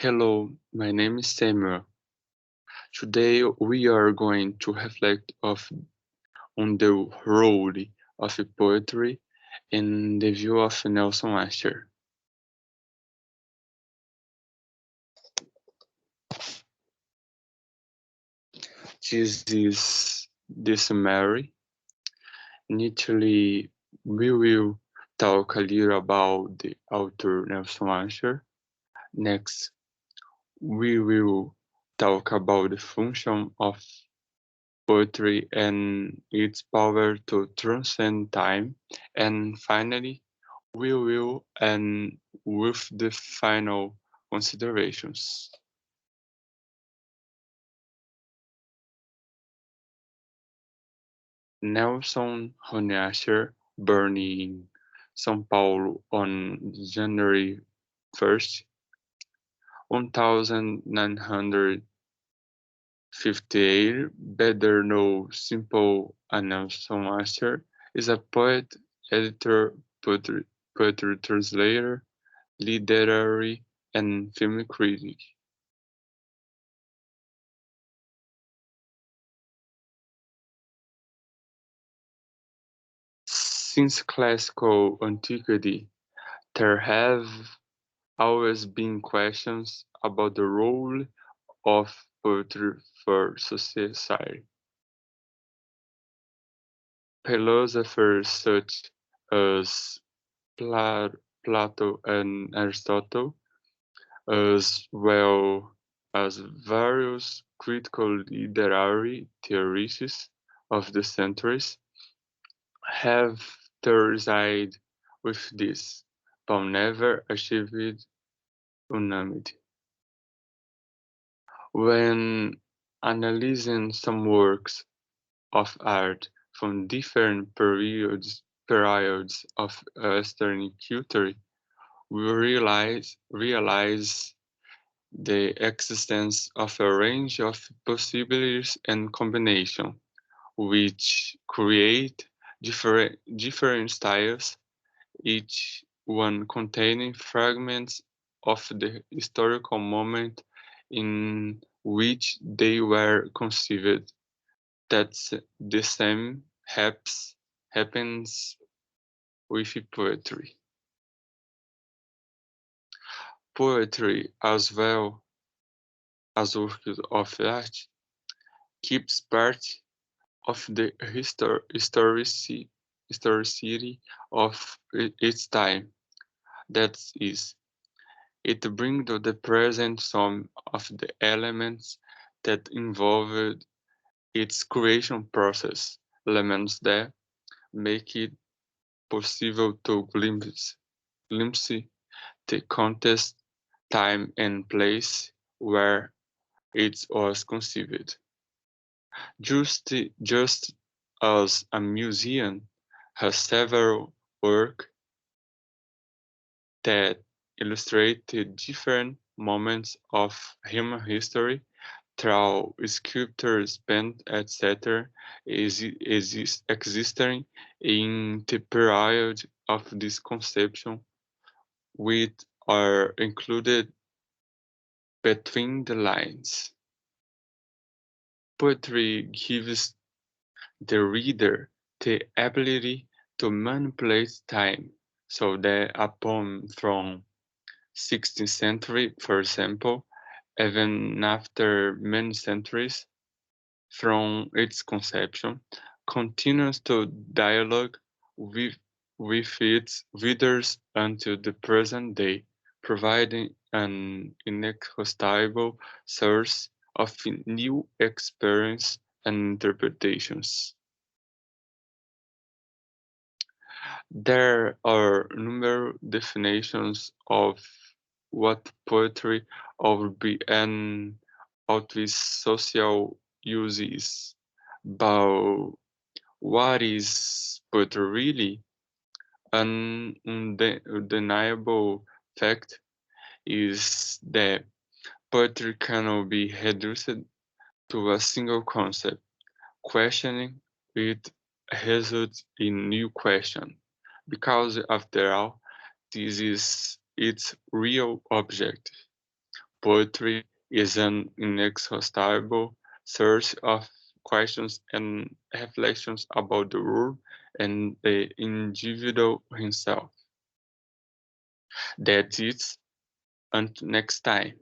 Hello, my name is Samuel. Today we are going to reflect on the role of poetry in the view of Nelson Ascher. This is the summary. Initially, we will talk a little about the author Nelson Ascher. Next, we will talk about the function of poetry and its power to transcend time. And finally, we will end with the final considerations. Nelson Ascher, born in São Paulo on January 1st, 1958, better known simply as Nelson Ascher, is a poet, editor, poetry translator, literary and film critic. Since classical antiquity, there have always been questions about the role of poetry for society. Philosophers such as Plato and Aristotle, as well as various critical literary theorists of the centuries, have theorized with this, but never achieved unanimity. When analyzing some works of art from different periods of Western culture, we realize the existence of a range of possibilities and combinations, which create different styles, each one containing fragments of the historical moment in which they were conceived. That's the same happens with poetry. Poetry, as well as works of art, keeps part of the historicity of its time. That is, it brings to the present some of the elements that involved its creation process, elements that make it possible to glimpse the context, time, and place where it was conceived. Just as a museum has several works that illustrate the different moments of human history through sculptures, paint, etc., existing in the period of this conception, which are included between the lines. Poetry gives the reader the ability to manipulate time, so that a poem from 16th century, for example, even after many centuries from its conception, continues to dialogue with, with its readers until the present day, providing an inexhaustible source of new experience and interpretations. There are numerous definitions of what poetry or be and of its social uses. But what is poetry really? An undeniable fact is that poetry cannot be reduced to a single concept. Questioning it results in new question, because after all, this is its real objective. Poetry is an inexhaustible source of questions and reflections about the world and the individual himself. That's it. Until next time.